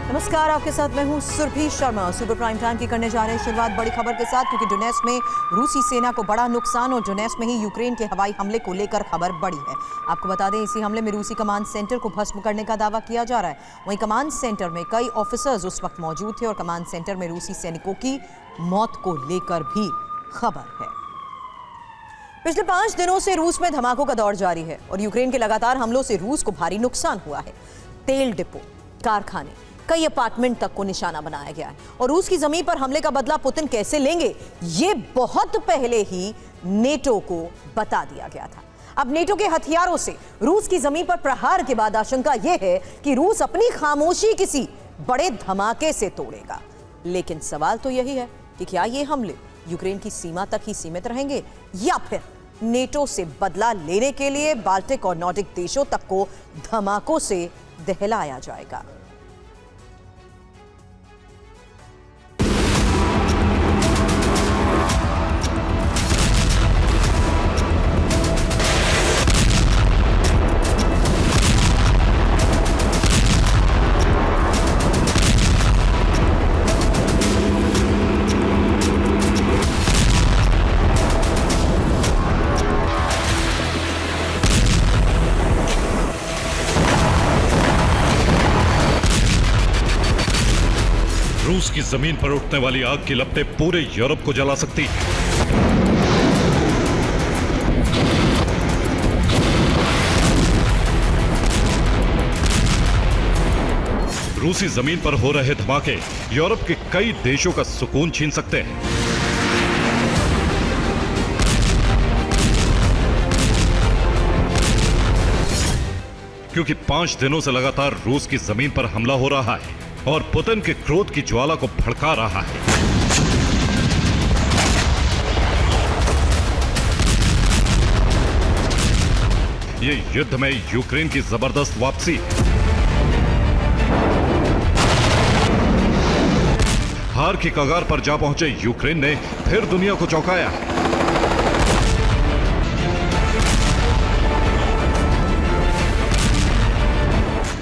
नमस्कार, आपके साथ मैं हूं Surabhi Sharma. Super prime time की करने जा रहे हैं शुरुआत बड़ी खबर के साथ, क्योंकि डोनेत्स्क में रूसी सेना को बड़ा नुकसान और डोनेत्स्क में ही यूक्रेन के हवाई हमले को लेकर खबर बड़ी है। आपको बता दें, इसी हमले में रूसी कमांड सेंटर को भस्म करने का दावा किया जा रहा है। वहीं कमांड सेंटर में कई ऑफिसर्स उस वक्त मौजूद थे और कमांड सेंटर में रूसी सैनिकों की मौत को लेकर भी खबर है। पिछले 5 दिनों से रूस में धमाकों का दौर जारी है और यूक्रेन के लगातार हमलों से रूस को भारी नुकसान हुआ है। तेल डिपो, कारखाने, कई अपार्टमेंट तक को निशाना बनाया गया है और रूस की जमीन पर हमले का बदला पुतिन कैसे लेंगे, ये बहुत पहले ही नेटो को बता दिया गया था। अब नेटो के हथियारों से रूस की जमीन पर प्रहार के बाद आशंका यह है कि रूस अपनी खामोशी किसी बड़े धमाके से तोड़ेगा। लेकिन सवाल तो यही है कि क्या ये हमले यूक्रेन की सीमा तक ही सीमित रहेंगे या फिर नेटो से बदला लेने के लिए बाल्टिक और नॉर्डिक देशों तक को धमाकों से दहलाया जाएगा। रूस की जमीन पर उठने वाली आग की लपटें पूरे यूरोप को जला सकती है। रूसी जमीन पर हो रहे धमाके यूरोप के कई देशों का सुकून छीन सकते हैं। क्योंकि 5 दिनों से लगातार रूस की जमीन पर हमला हो रहा है और पुतिन के क्रोध की ज्वाला को भड़का रहा है। ये युद्ध में यूक्रेन की जबरदस्त वापसी है। हार की कगार पर जा पहुंचे यूक्रेन ने फिर दुनिया को चौंकाया है।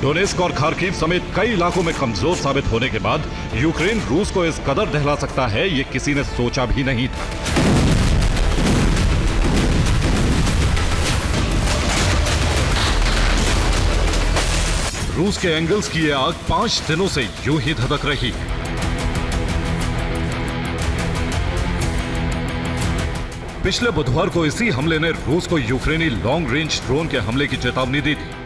डोनेत्स्क और खार्किव समेत कई इलाकों में कमजोर साबित होने के बाद यूक्रेन रूस को इस कदर दहला सकता है, ये किसी ने सोचा भी नहीं था। रूस के एंगल्स की यह आग 5 दिनों से यूं ही धधक रही है। पिछले बुधवार को इसी हमले ने रूस को यूक्रेनी लॉन्ग रेंज ड्रोन के हमले की चेतावनी दी थी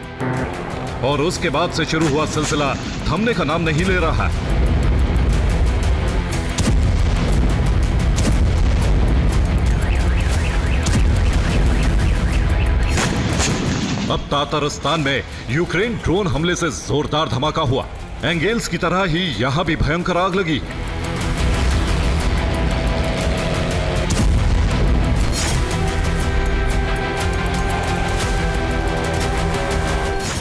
और उसके बाद से शुरू हुआ सिलसिला थमने का नाम नहीं ले रहा है। अब तातारिस्तान में यूक्रेन ड्रोन हमले से जोरदार धमाका हुआ। एंगेल्स की तरह ही यहां भी भयंकर आग लगी।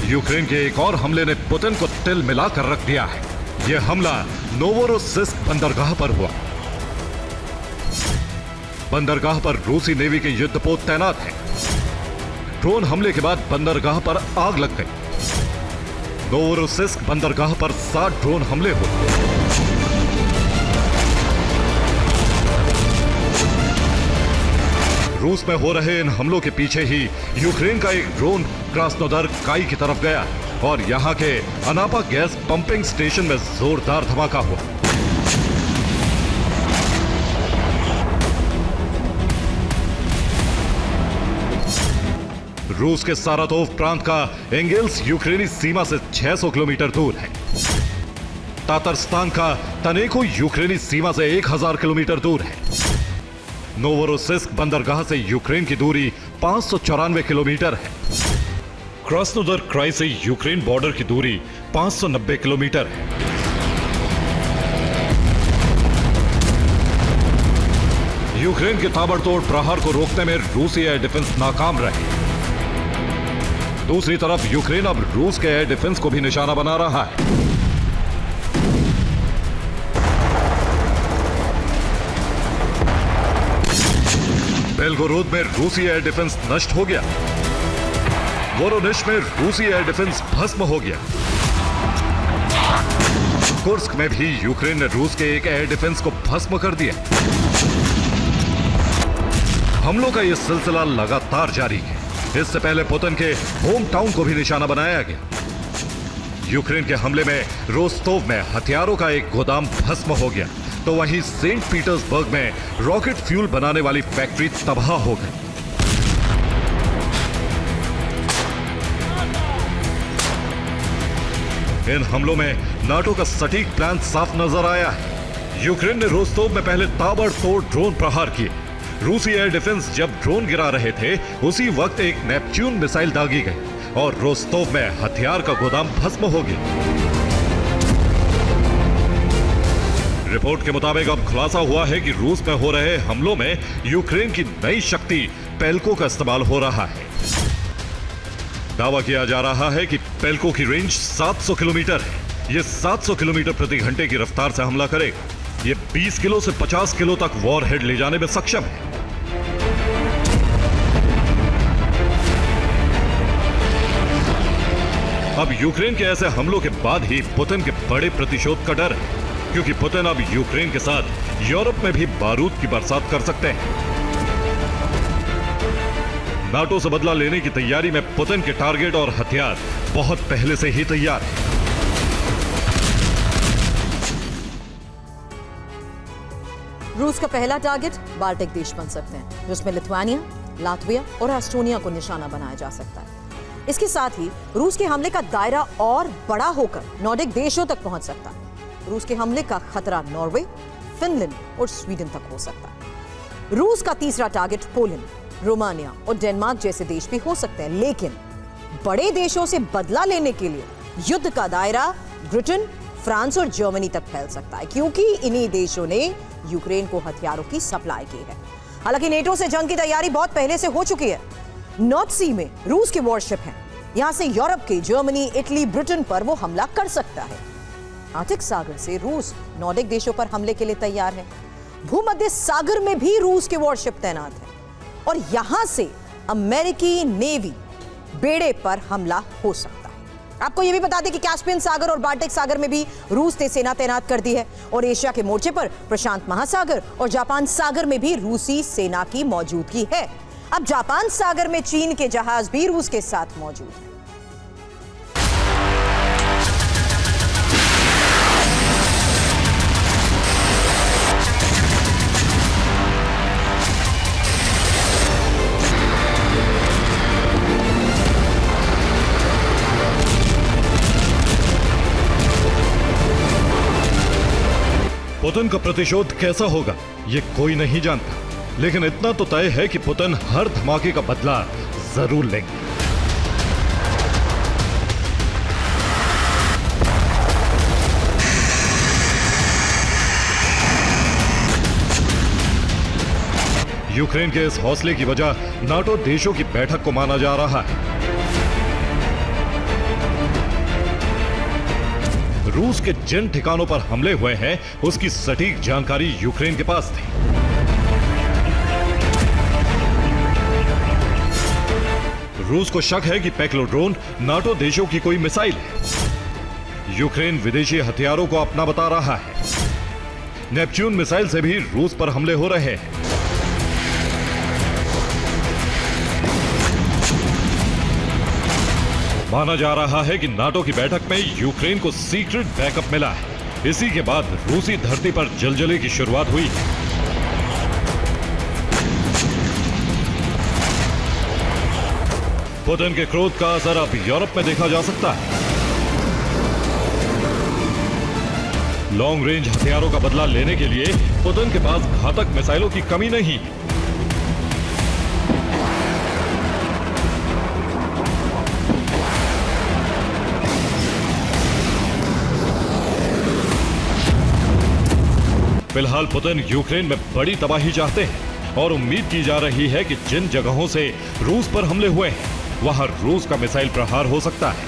यूक्रेन के एक और हमले ने पुतिन को तिल मिलाकर रख दिया है। यह हमला नोवोरोसिस्क बंदरगाह पर हुआ। बंदरगाह पर रूसी नेवी के युद्धपोत तैनात हैं। ड्रोन हमले के बाद बंदरगाह पर आग लग गई। नोवोरोसिस्क बंदरगाह पर 7 ड्रोन हमले हुए। रूस में हो रहे इन हमलों के पीछे ही यूक्रेन का एक ड्रोन क्रास्नोदर काई की तरफ गया और यहां के अनापा गैस पंपिंग स्टेशन में जोरदार धमाका हुआ। रूस के सारातोव प्रांत का एंगेल्स यूक्रेनी सीमा से 600 किलोमीटर दूर है। तातारिस्तान का तनेको यूक्रेनी सीमा से 1000 किलोमीटर दूर है। नोवोरोसिस्क बंदरगाह से यूक्रेन की दूरी 594 किलोमीटर है। क्रास्नोदर क्राई से यूक्रेन बॉर्डर की दूरी 590 किलोमीटर है। यूक्रेन के ताबड़तोड़ प्रहार को रोकने में रूसी एयर डिफेंस नाकाम रहे। दूसरी तरफ यूक्रेन अब रूस के एयर डिफेंस को भी निशाना बना रहा है। बेलगोरोद में रूसी एयर डिफेंस नष्ट हो गया। वोरोनिश में रूसी एयर डिफेंस भस्म हो गया। कुर्स्क में भी यूक्रेन ने रूस के एक एयर डिफेंस को भस्म कर दिया। हमलों का यह सिलसिला लगातार जारी है। इससे पहले पुतिन के होम टाउन को भी निशाना बनाया गया। यूक्रेन के हमले में रोस्टोव में हथियारों का एक गोदाम भस्म हो गया, तो वहीं सेंट पीटर्सबर्ग में रॉकेट फ्यूल बनाने वाली फैक्ट्री तबाह हो गई। इन हमलों में नाटो का सटीक प्लान साफ नजर आया है। यूक्रेन ने रोस्टोव में पहले ताबड़तोड़ ड्रोन प्रहार किए। रूसी एयर डिफेंस जब ड्रोन गिरा रहे थे, उसी वक्त एक नेपच्यून मिसाइल दागी गई और रोस्टोव में हथियार का गोदाम भस्म हो गया। रिपोर्ट के मुताबिक अब खुलासा हुआ है कि रूस में हो रहे हमलों में यूक्रेन की नई शक्ति पेल्को का इस्तेमाल हो रहा है। दावा किया जा रहा है कि पेल्को की रेंज 700 किलोमीटर है। यह 700 किलोमीटर प्रति घंटे की रफ्तार से हमला करेगा। यह 20 किलो से 50 किलो तक वॉरहेड ले जाने में सक्षम है। अब यूक्रेन के ऐसे हमलों के बाद ही पुतिन के बड़े प्रतिशोध का डर है, क्योंकि पुतिन अब यूक्रेन के साथ यूरोप में भी बारूद की बरसात कर सकते हैं। नाटो से बदला लेने की तैयारी में पुतिन के टारगेट और हथियार बहुत पहले से ही तैयार हैं। रूस का पहला टारगेट बाल्टिक देश बन सकते हैं, जिसमें लिथुआनिया, लातविया और एस्टोनिया को निशाना बनाया जा सकता है। इसके साथ ही रूस के हमले का दायरा और बड़ा होकर नॉर्डिक देशों तक पहुंच सकता है। रूस के हमले का खतरा नॉर्वे, फिनलैंड और स्वीडन तक हो सकता है। रूस का तीसरा टारगेट पोलैंड, रोमानिया और डेनमार्क जैसे देश भी हो सकते हैं, लेकिन बड़े देशों से बदला लेने के लिए युद्ध का दायरा ब्रिटेन, फ्रांस और जर्मनी तक फैल सकता है, क्योंकि इन्हीं देशों ने यूक्रेन को हथियारों की सप्लाई की है। हालांकि नेटो से जंग की तैयारी बहुत पहले से हो चुकी है। नॉर्थ सी में रूस के वॉरशिप हैं। यहां से यूरोप के जर्मनी, इटली, ब्रिटेन पर वो हमला कर सकता है। आर्कटिक सागर से रूस नॉर्डिक देशों पर हमले के लिए तैयार है। भूमध्य सागर में भी रूस के वॉरशिप तैनात है और यहां से अमेरिकी नेवी बेड़े पर हमला हो सकता है। आपको यह भी बता दें कि कैस्पियन सागर और बाल्टिक सागर में भी रूस ने सेना तैनात कर दी है और एशिया के मोर्चे पर प्रशांत महासागर और जापान सागर में भी रूसी सेना की मौजूदगी है। अब जापान सागर में चीन के जहाज भी रूस के साथ मौजूद हैं। पुतिन का प्रतिशोध कैसा होगा, ये कोई नहीं जानता, लेकिन इतना तो तय है कि पुतिन हर धमाके का बदला जरूर लेंगे। यूक्रेन के इस हौसले की वजह नाटो देशों की बैठक को माना जा रहा है। रूस के जिन ठिकानों पर हमले हुए हैं, उसकी सटीक जानकारी यूक्रेन के पास थी। रूस को शक है कि पेक्लोड्रोन नाटो देशों की कोई मिसाइल है। यूक्रेन विदेशी हथियारों को अपना बता रहा है। नेपच्यून मिसाइल से भी रूस पर हमले हो रहे हैं। माना जा रहा है कि नाटो की बैठक में यूक्रेन को सीक्रेट बैकअप मिला है। इसी के बाद रूसी धरती पर जलजले की शुरुआत हुई। पुतिन के क्रोध का असर अब यूरोप में देखा जा सकता है। लॉन्ग रेंज हथियारों का बदला लेने के लिए पुतिन के पास घातक मिसाइलों की कमी नहीं है। फिलहाल पुतिन यूक्रेन में बड़ी तबाही चाहते हैं और उम्मीद की जा रही है कि जिन जगहों से रूस पर हमले हुए हैं, वहां रूस का मिसाइल प्रहार हो सकता है।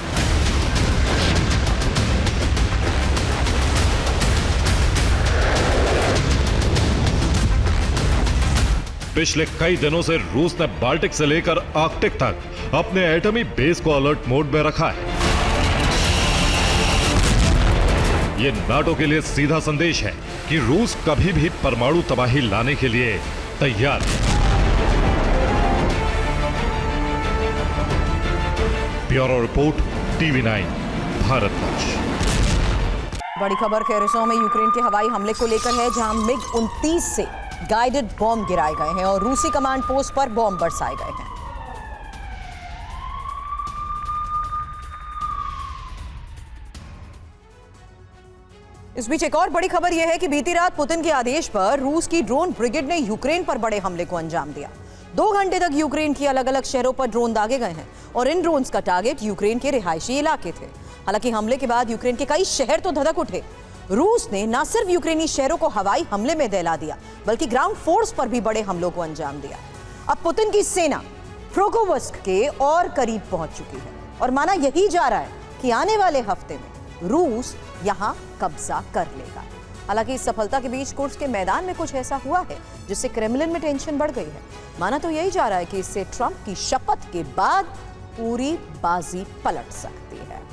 पिछले कई दिनों से रूस ने बाल्टिक से लेकर आर्कटिक तक अपने एटमी बेस को अलर्ट मोड में रखा है। ये नाटो के लिए सीधा संदेश है कि रूस कभी भी परमाणु तबाही लाने के लिए तैयार है। Bureau report, TV9 Bharatvarsh. बड़ी खबर खेरसों में यूक्रेन के हवाई हमले को लेकर है, जहां MiG-29 से गाइडेड बॉम्ब गिराए गए हैं और रूसी कमांड पोस्ट पर बॉम्ब बरसाए गए हैं। इस बीच एक और बड़ी खबर यह है कि बीती रात पुतिन के आदेश पर रूस की ड्रोन ब्रिगेड ने यूक्रेन पर बड़े हमले को अंजाम दिया। 2 घंटे तक यूक्रेन की अलग अलग शहरों पर ड्रोन दागे गए हैं और इन ड्रोन्स का टारगेट यूक्रेन के रिहायशी इलाके थे। हालांकि हमले के बाद यूक्रेन के कई शहर तो धधक उठे। रूस ने न सिर्फ यूक्रेनी शहरों को हवाई हमले में दहला दिया, बल्कि ग्राउंड फोर्स पर भी बड़े हमलों को अंजाम दिया। अब पुतिन की सेना प्रोकोवस्क के और करीब पहुंच चुकी है और माना यही जा रहा है कि आने वाले हफ्ते में रूस यहां कब्जा कर लेगा। हालांकि इस सफलता के बीच कुर्स्क के मैदान में कुछ ऐसा हुआ है जिससे क्रेमलिन में टेंशन बढ़ गई है। माना तो यही जा रहा है कि इससे ट्रंप की शपथ के बाद पूरी बाजी पलट सकती है।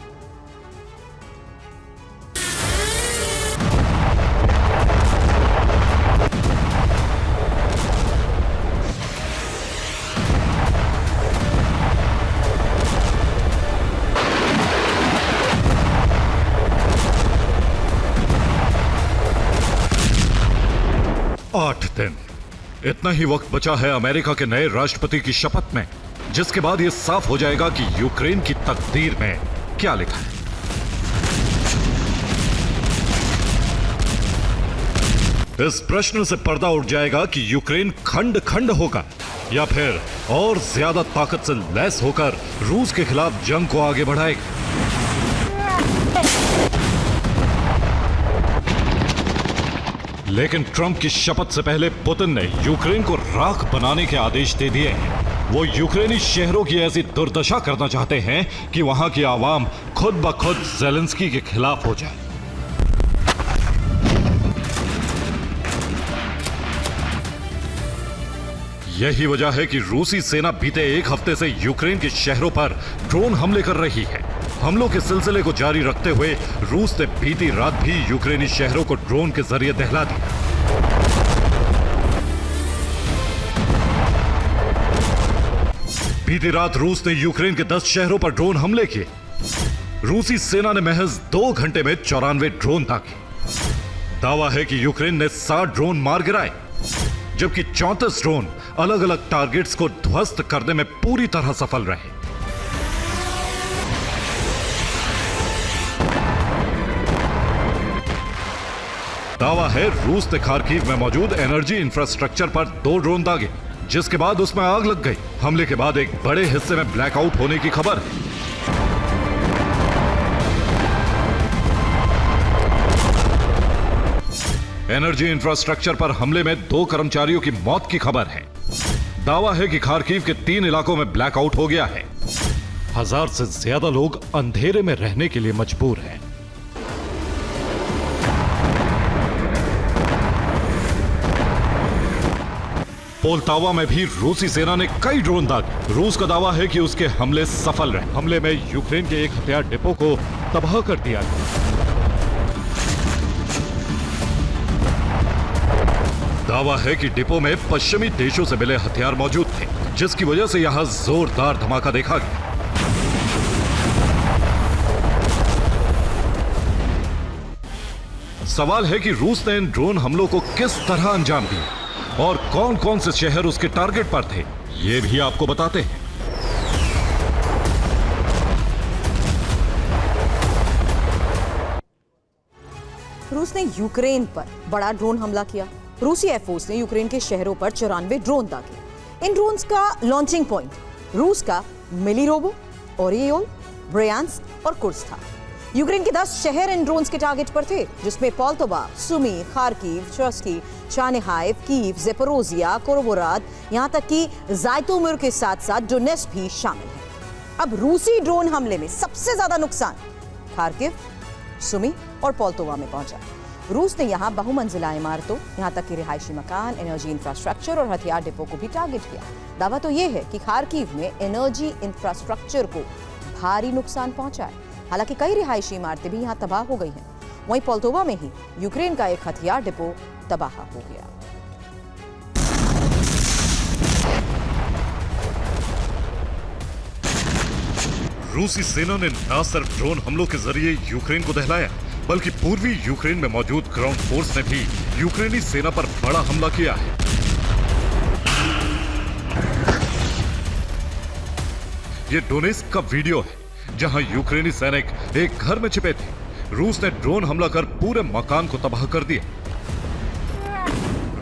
आठ दिन, इतना ही वक्त बचा है अमेरिका के नए राष्ट्रपति की शपथ में, जिसके बाद यह साफ हो जाएगा कि यूक्रेन की तकदीर में क्या लिखा है। इस प्रश्न से पर्दा उठ जाएगा कि यूक्रेन खंड खंड होगा या फिर और ज्यादा ताकत से लैस होकर रूस के खिलाफ जंग को आगे बढ़ाएगा। लेकिन ट्रंप की शपथ से पहले पुतिन ने यूक्रेन को राख बनाने के आदेश दे दिए हैं। वो यूक्रेनी शहरों की ऐसी दुर्दशा करना चाहते हैं कि वहां की आवाम खुद ब खुद ज़ेलेंस्की के खिलाफ हो जाए। यही वजह है कि रूसी सेना बीते एक हफ्ते से यूक्रेन के शहरों पर ड्रोन हमले कर रही है। हमलों के सिलसिले को जारी रखते हुए रूस ने बीती रात भी यूक्रेनी शहरों को ड्रोन के जरिए दहला दिया। बीती रात रूस ने यूक्रेन के 10 शहरों पर ड्रोन हमले किए। रूसी सेना ने महज 2 घंटे में 94 ड्रोन दागे। दावा है कि यूक्रेन ने 60 ड्रोन मार गिराए, जबकि 34 ड्रोन अलग अलग टारगेट्स को ध्वस्त करने में पूरी तरह सफल रहे। दावा है रूस ने खार्किव में मौजूद एनर्जी इंफ्रास्ट्रक्चर पर 2 ड्रोन दागे, जिसके बाद उसमें आग लग गई। हमले के बाद एक बड़े हिस्से में ब्लैकआउट होने की खबर है। एनर्जी इंफ्रास्ट्रक्चर पर हमले में 2 कर्मचारियों की मौत की खबर है। दावा है कि खार्किव के 3 इलाकों में ब्लैकआउट हो गया है। 1000 से ज्यादा लोग अंधेरे में रहने के लिए मजबूर हैं। पोल्टावा में भी रूसी सेना ने कई ड्रोन दागे। रूस का दावा है कि उसके हमले सफल रहे। हमले में यूक्रेन के एक हथियार डिपो को तबाह कर दिया गया। दावा है कि डिपो में पश्चिमी देशों से मिले हथियार मौजूद थे, जिसकी वजह से यहां जोरदार धमाका देखा गया। सवाल है कि रूस ने इन ड्रोन हमलों को किस तरह अंजाम दिया और कौन कौन से शहर उसके टारगेट पर थे, ये भी आपको बताते हैं। रूस ने यूक्रेन पर बड़ा ड्रोन हमला किया। रूसी एयरफोर्स ने यूक्रेन के शहरों पर 94 ड्रोन दागे। इन ड्रोन्स का लॉन्चिंग पॉइंट रूस का मिलीरोबो, ओरियोल, ब्रयांस्क और कुर्स्क था। यूक्रेन के 10 शहर इन ड्रोन्स के टारगेट पर थे, जिसमें पोल्टावा, सुमी, खार्किव, चर्स्की, चार्निहाइव, कीव, ज़ेपोरोजिया, कोरोवोराद, यहां तक कि ज़ाइटोमिर के साथ साथ डोनेट्स्क भी शामिल है। अब रूसी ड्रोन हमले में सबसे ज्यादा नुकसान खार्किव, सुमी और पोल्टावा में पहुंचा। रूस ने यहां बहुमंजिला इमारतों, यहां तक कि रिहायशी मकान, एनर्जी इंफ्रास्ट्रक्चर और हथियार डिपो को भी टारगेट किया। दावा तो यह है कि खार्किव में एनर्जी इंफ्रास्ट्रक्चर को भारी नुकसान पहुंचा है। हालांकि कई रिहायशी इमारतें भी यहां तबाह हो गई हैं। वहीं पोल्तोवा में ही यूक्रेन का एक हथियार डिपो तबाह हो गया। रूसी सेना ने न सिर्फ ड्रोन हमलों के जरिए यूक्रेन को दहलाया, बल्कि पूर्वी यूक्रेन में मौजूद ग्राउंड फोर्स ने भी यूक्रेनी सेना पर बड़ा हमला किया है। ये डोनेस्क का वीडियो है, जहां यूक्रेनी सैनिक एक घर में छिपे थे। रूस ने ड्रोन हमला कर पूरे मकान को तबाह कर दिया।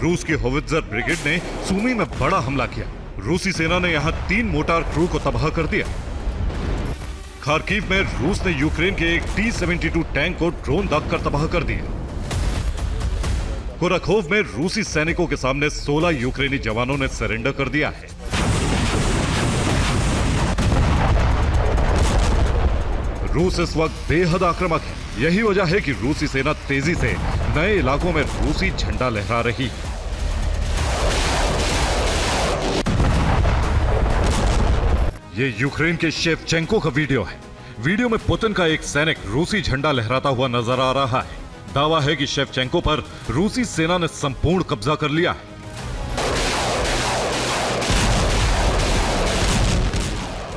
रूस की होवित्जर ब्रिगेड ने सूमी में बड़ा हमला किया। रूसी सेना ने यहां 3 मोटार क्रू को तबाह कर दिया। खार्किव में रूस ने यूक्रेन के एक T-72 टैंक को ड्रोन दागकर तबाह कर दिया। कुराखोव में रूसी सैनिकों के सामने 16 यूक्रेनी जवानों ने सरेंडर कर दिया है। रूस इस वक्त बेहद आक्रामक है। यही वजह है कि रूसी सेना तेजी से नए इलाकों में रूसी झंडा लहरा रही है। ये यूक्रेन के शेवचेंको का वीडियो है। वीडियो में पुतिन का एक सैनिक रूसी झंडा लहराता हुआ नजर आ रहा है। दावा है कि शेवचेंको पर रूसी सेना ने संपूर्ण कब्जा कर लिया है।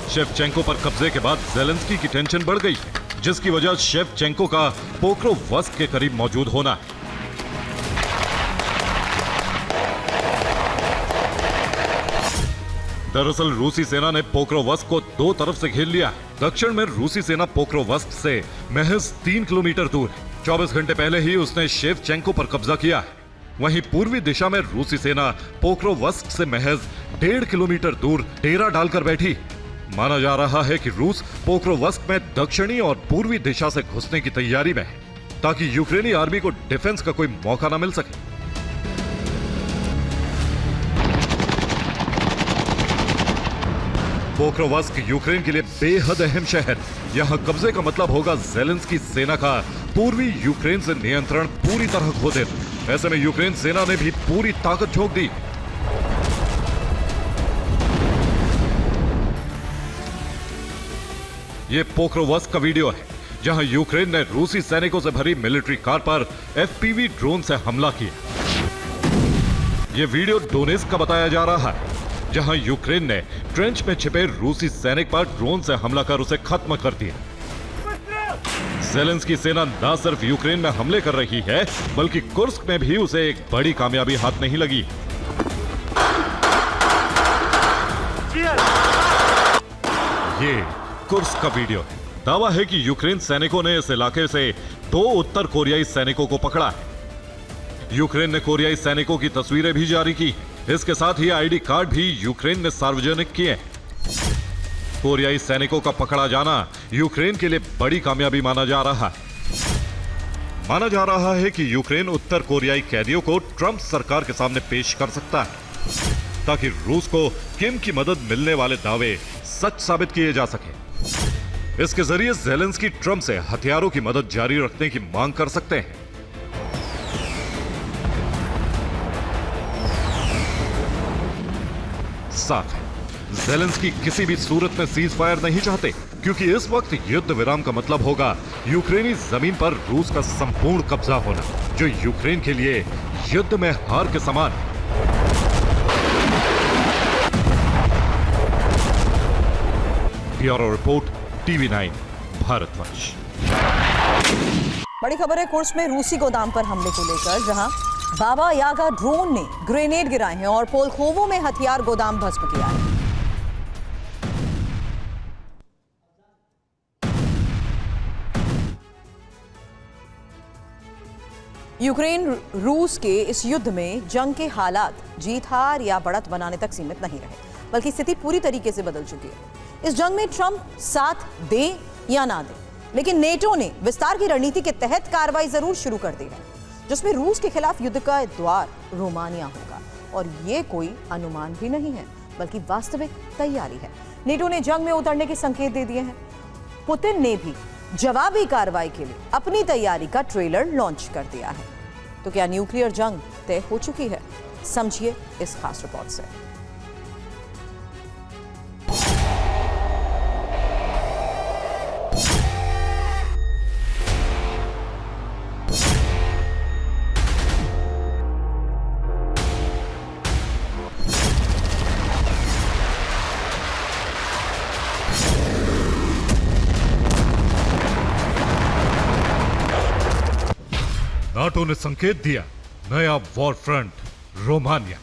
शेवचेंको पर कब्जे के बाद ज़ेलेंस्की की टेंशन बढ़ गई है, जिसकी वजह शेवचेंको का पोक्रोवस्क के करीब मौजूद होना है। दरअसल रूसी सेना ने पोक्रोवस्क को 2 तरफ से घेर लिया है। दक्षिण में रूसी सेना पोक्रोवस्क से महज 3 किलोमीटर दूर है। 24 घंटे पहले ही उसने शेवचेंको पर कब्जा किया है। वहीं पूर्वी दिशा में रूसी सेना पोक्रोवस्क से महज 1.5 किलोमीटर दूर डेरा डालकर बैठी। माना जा रहा है कि रूस पोक्रोवस्क में दक्षिणी और पूर्वी दिशा से घुसने की तैयारी में है, ताकि यूक्रेनी आर्मी को डिफेंस का कोई मौका न मिल सके। पोक्रोवस्क यूक्रेन के लिए बेहद अहम शहर। यहां कब्जे का मतलब होगा ज़ेलेंस्की सेना का पूर्वी यूक्रेन से नियंत्रण पूरी तरह खो देना। ऐसे में यूक्रेन सेना ने भी पूरी ताकत झोंक दी। ये पोक्रोवस्क का वीडियो है, जहां यूक्रेन ने रूसी सैनिकों से भरी मिलिट्री कार पर FPV ड्रोन से हमला किया। ये वीडियो डोनेस्क का बताया जा रहा है, जहां यूक्रेन ने ट्रेंच में छिपे रूसी सैनिक पर ड्रोन से हमला कर उसे खत्म कर दिया। ज़ेलेंस्की सेना न सिर्फ यूक्रेन में हमले कर रही है, बल्कि कुर्स्क में भी उसे एक बड़ी कामयाबी हाथ नहीं लगी। ये कुर्स्क का वीडियो है। दावा है कि यूक्रेन सैनिकों ने इस इलाके से 2 उत्तर कोरियाई सैनिकों को पकड़ा है। यूक्रेन ने कोरियाई सैनिकों की तस्वीरें भी जारी की। इसके साथ ही ID कार्ड भी यूक्रेन ने सार्वजनिक किए। कोरियाई सैनिकों का पकड़ा जाना यूक्रेन के लिए बड़ी कामयाबी माना जा रहा है। माना जा रहा है कि यूक्रेन उत्तर कोरियाई कैदियों को ट्रंप सरकार के सामने पेश कर सकता है, ताकि रूस को किम की मदद मिलने वाले दावे सच साबित किए जा सके। इसके जरिए ज़ेलेंस्की ट्रंप से हथियारों की मदद जारी रखने की मांग कर सकते हैं। साफ है, ज़ेलेंस्की किसी भी सूरत में सीज फायर नहीं चाहते, क्योंकि इस वक्त युद्ध विराम का मतलब होगा यूक्रेनी जमीन पर रूस का संपूर्ण कब्जा होना, जो यूक्रेन के लिए युद्ध में हार के समान है। Bureau report, TV9 Bharatvarsh. बड़ी खबर है कुर्स्क में रूसी गोदाम पर हमले को लेकर, जहां बाबा यागा ड्रोन ने ग्रेनेड गिराए हैं और पोल्खोवो में हथियार गोदाम ध्वस्त किया है। यूक्रेन रूस के इस युद्ध में जंग के हालात जीत हार या बढ़त बनाने तक सीमित नहीं रहे, बल्कि स्थिति पूरी तरीके से बदल चुकी है। इस जंग में ट्रंप साथ दे या ना दे, लेकिन नेटो ने विस्तार की रणनीति के तहत कार्रवाई जरूर शुरू कर दी है, जिसमें रूस के खिलाफ युद्ध का द्वार रोमानिया होगा। और ये कोई अनुमान भी नहीं है, बल्कि वास्तविक तैयारी है। नेटो ने जंग में उतरने के संकेत दे दिए हैं। पुतिन ने भी जवाबी कार्रवाई के लिए अपनी तैयारी का ट्रेलर लॉन्च कर दिया है। तो क्या न्यूक्लियर जंग तय हो चुकी है? समझिए इस खास रिपोर्ट से। नाटो ने संकेत दिया, नया वॉर फ्रंट रोमानिया।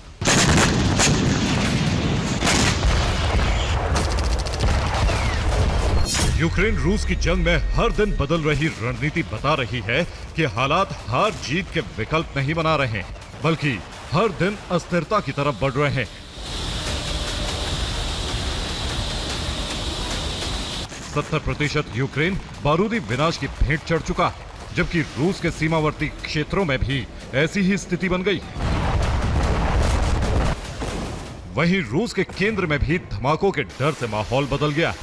यूक्रेन रूस की जंग में हर दिन बदल रही रणनीति बता रही है कि हालात हार जीत के विकल्प नहीं बना रहे हैं, बल्कि हर दिन अस्थिरता की तरफ बढ़ रहे हैं। 70% यूक्रेन बारूदी विनाश की भेंट चढ़ चुका है, जबकि रूस के सीमावर्ती क्षेत्रों में भी ऐसी ही स्थिति बन गई है। वहीं रूस के केंद्र में भी धमाकों के डर से माहौल बदल गया।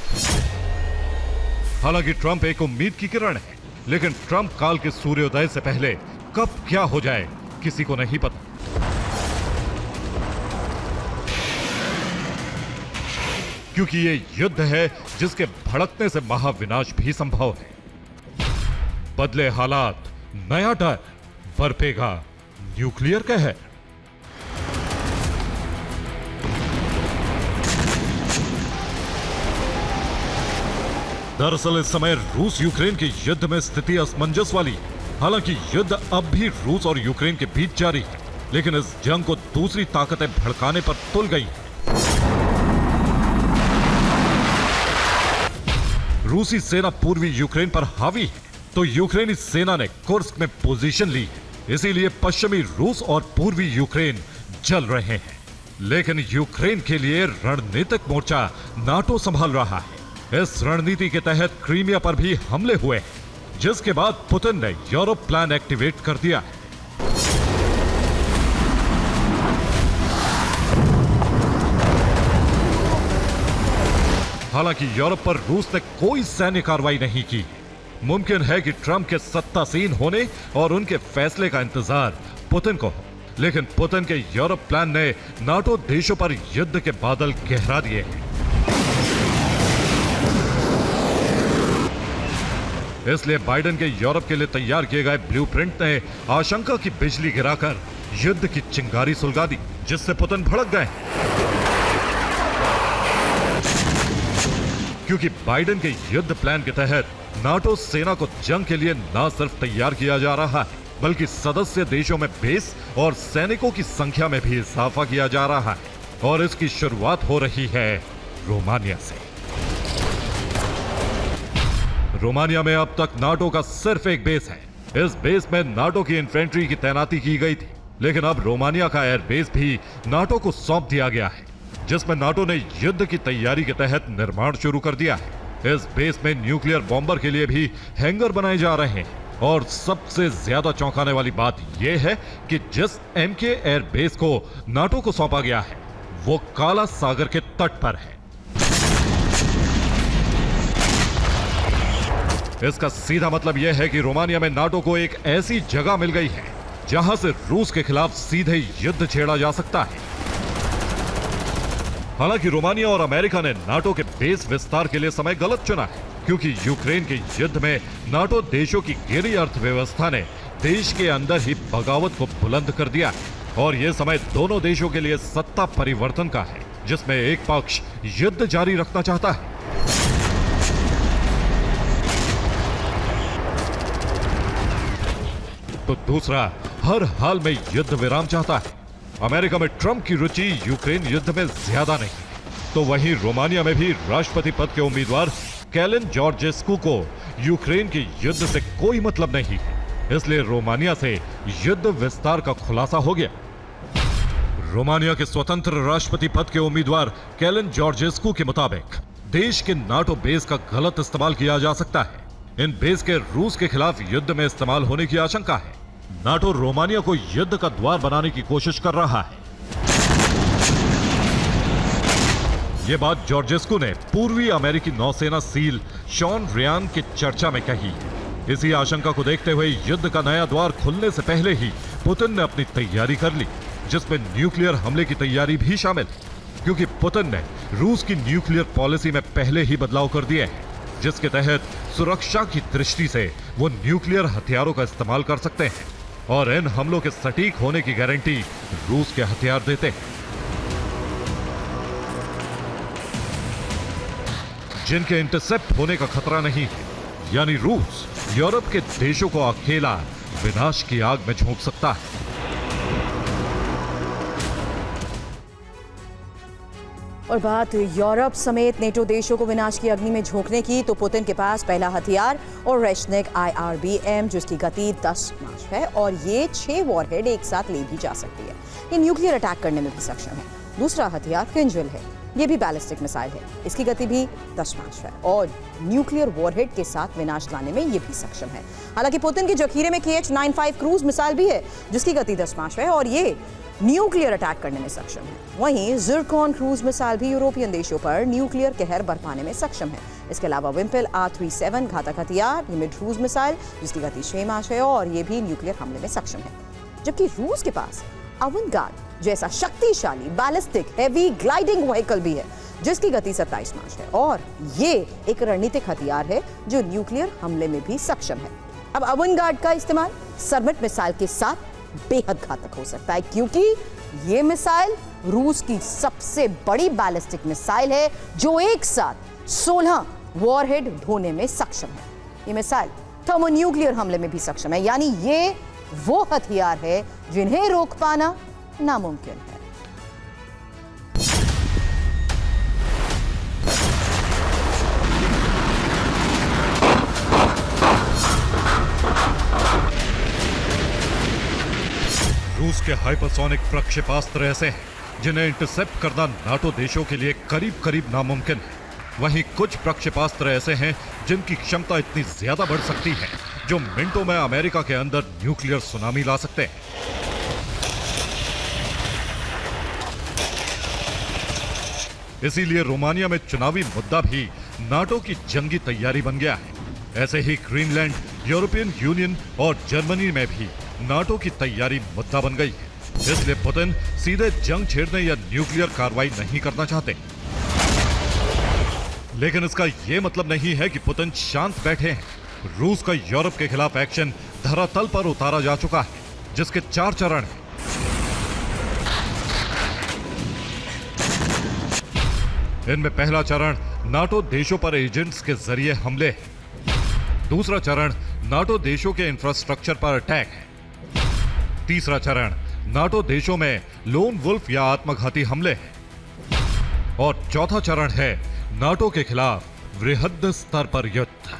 हालांकि ट्रंप एक उम्मीद की किरण है, लेकिन ट्रंप काल के सूर्योदय से पहले कब क्या हो जाए किसी को नहीं पता। क्योंकि ये युद्ध है जिसके भड़कने से महाविनाश भी संभव है। बदले हालात, नया डर, बरपेगा न्यूक्लियर कहर। दरअसल इस समय रूस यूक्रेन के युद्ध में स्थिति असमंजस वाली है। हालांकि युद्ध अब भी रूस और यूक्रेन के बीच जारी है, लेकिन इस जंग को दूसरी ताकतें भड़काने पर तुल गई है। रूसी सेना पूर्वी यूक्रेन पर हावी है, तो यूक्रेनी सेना ने कुर्स्क में पोजीशन ली है। इसीलिए पश्चिमी रूस और पूर्वी यूक्रेन जल रहे हैं। लेकिन यूक्रेन के लिए रणनीतिक मोर्चा नाटो संभाल रहा है। इस रणनीति के तहत क्रीमिया पर भी हमले हुए हैं, जिसके बाद पुतिन ने यूरोप प्लान एक्टिवेट कर दिया है। हालांकि यूरोप पर रूस ने कोई सैन्य कार्रवाई नहीं की। मुमकिन है कि ट्रंप के सत्तासीन होने और उनके फैसले का इंतजार पुतिन को हो, लेकिन पुतिन के यूरोप प्लान ने नाटो देशों पर युद्ध के बादल गहरा दिए हैं। इसलिए बाइडेन के यूरोप के लिए तैयार किए गए ब्लूप्रिंट ने आशंका की बिजली गिराकर युद्ध की चिंगारी सुलगा दी, जिससे पुतिन भड़क गए। क्योंकि बाइडेन के युद्ध प्लान के तहत नाटो सेना को जंग के लिए न सिर्फ तैयार किया जा रहा है, बल्कि सदस्य देशों में बेस और सैनिकों की संख्या में भी इजाफा किया जा रहा है। और इसकी शुरुआत हो रही है रोमानिया से। रोमानिया में अब तक नाटो का सिर्फ एक बेस है। इस बेस में नाटो की इन्फेंट्री की तैनाती की गई थी, लेकिन अब रोमानिया का एयरबेस भी नाटो को सौंप दिया गया है, जिसमें नाटो ने युद्ध की तैयारी के तहत निर्माण शुरू कर दिया है। इस बेस में न्यूक्लियर बॉम्बर के लिए भी हैंगर बनाए जा रहे हैं। और सबसे ज्यादा चौंकाने वाली बात यह है कि जिस MK एयरबेस को नाटो को सौंपा गया है, वो काला सागर के तट पर है। इसका सीधा मतलब यह है कि रोमानिया में नाटो को एक ऐसी जगह मिल गई है जहां से रूस के खिलाफ सीधे युद्ध छेड़ा जा सकता है। हालांकि रोमानिया और अमेरिका ने नाटो के बेस विस्तार के लिए समय गलत चुना है, क्योंकि यूक्रेन के युद्ध में नाटो देशों की गिरी अर्थव्यवस्था ने देश के अंदर ही बगावत को बुलंद कर दिया है। और यह समय दोनों देशों के लिए सत्ता परिवर्तन का है, जिसमें एक पक्ष युद्ध जारी रखना चाहता है तो दूसरा हर हाल में युद्ध विराम चाहता है। अमेरिका में ट्रंप की रुचि यूक्रेन युद्ध में ज्यादा नहीं, तो वहीं रोमानिया में भी राष्ट्रपति पद के उम्मीदवार कैलिन जॉर्जेस्कू को यूक्रेन के युद्ध से कोई मतलब नहीं है। इसलिए रोमानिया से युद्ध विस्तार का खुलासा हो गया। रोमानिया के स्वतंत्र राष्ट्रपति पद के उम्मीदवार कैलिन जॉर्जेस्कू के मुताबिक देश के नाटो बेस का गलत इस्तेमाल किया जा सकता है। इन बेस के रूस के खिलाफ युद्ध में इस्तेमाल होने की आशंका है। नाटो रोमानिया को युद्ध का द्वार बनाने की कोशिश कर रहा है। यह बात जॉर्जेस्कू ने पूर्वी अमेरिकी नौसेना सील शॉन रियान की चर्चा में कही। इसी आशंका को देखते हुए युद्ध का नया द्वार खुलने से पहले ही पुतिन ने अपनी तैयारी कर ली, जिसमें न्यूक्लियर हमले की तैयारी भी शामिल है। क्योंकि पुतिन ने रूस की न्यूक्लियर पॉलिसी में पहले ही बदलाव कर दिए हैं, जिसके तहत सुरक्षा की दृष्टि से वो न्यूक्लियर हथियारों का इस्तेमाल कर सकते हैं और इन हमलों के सटीक होने की गारंटी रूस के हथियार देते हैं, जिनके इंटरसेप्ट होने का खतरा नहीं है। यानी रूस यूरोप के देशों को अकेला विनाश की आग में झोंक सकता है। और बात यूरोप समेत नेटो देशों को विनाश की अग्नि में झोंकने की, तो पुतिन के पास पहला हथियार और रेशनिक IRBM, जिसकी गति 10 मार्च है और ये 6 वॉरहेड एक साथ ले भी जा सकती है। ये न्यूक्लियर अटैक करने में भी सक्षम है। दूसरा हथियार किंजल है, ये भी बैलिस्टिक मिसाइल है, इसकी गति भी 10 मार्च है और न्यूक्लियर वॉरहेड के साथ विनाश लाने में ये भी सक्षम है। हालांकि पुतिन के जखीरे में KH-95 क्रूज मिसाइल भी है, जिसकी गति 10 मार्च है और ये न्यूक्लियर अटैक करने में सक्षम है। वहीं ज़िरकॉन क्रूज मिसाइल भी यूरोपियन देशों पर न्यूक्लियर कहर बरपाने में सक्षम है। इसके अलावा विम्पल R-37 घातक हथियार, ये मिड क्रूज मिसाइल, जिसकी गति 6 मार्च है और ये भी न्यूक्लियर हमले में सक्षम है। जबकि रूस के पास अवंगार्ड जैसा शक्तिशाली बैलिस्टिक हेवी ग्लाइडिंग व्हीकल भी है, जिसकी गति 27 मार्च है और ये एक रणनीतिक हथियार है जो न्यूक्लियर हमले में भी सक्षम है। अब अवंगार्ड का इस्तेमाल सरमिट मिसाइल के साथ बेहद घातक हो सकता है, क्योंकि ये मिसाइल रूस की सबसे बड़ी बैलिस्टिक मिसाइल है जो एक साथ 16 वॉरहेड ढोने में सक्षम है। ये मिसाइल थर्मोन्यूक्लियर हमले में भी सक्षम है, यानी ये वो हथियार है जिन्हें रोक पाना नामुमकिन है। रूस के हाइपरसोनिक प्रक्षेपास्त्र ऐसे हैं जिन्हें इंटरसेप्ट करना नाटो देशों के लिए करीब करीब नामुमकिन है। वहीं कुछ प्रक्षेपास्त्र ऐसे हैं जिनकी क्षमता इतनी ज्यादा बढ़ सकती है जो मिनटों में अमेरिका के अंदर न्यूक्लियर सुनामी ला सकते हैं। इसीलिए रोमानिया में चुनावी मुद्दा भी नाटो की जंगी तैयारी बन गया है। ऐसे ही ग्रीनलैंड, यूरोपियन यूनियन और जर्मनी में भी नाटो की तैयारी मुद्दा बन गई है। इसलिए पुतिन सीधे जंग छेड़ने या न्यूक्लियर कार्रवाई नहीं करना चाहते। लेकिन इसका यह मतलब नहीं है कि पुतिन शांत बैठे हैं। रूस का यूरोप के खिलाफ एक्शन धरातल पर उतारा जा चुका है, जिसके 4 चरण हैं। इनमें पहला चरण नाटो देशों पर एजेंट्स के जरिए हमले है। दूसरा चरण नाटो देशों के इंफ्रास्ट्रक्चर पर अटैक है। तीसरा चरण नाटो देशों में लोन वुल्फ या आत्मघाती हमले हैं। और चौथा चरण है नाटो के खिलाफ वृहद स्तर पर युद्ध।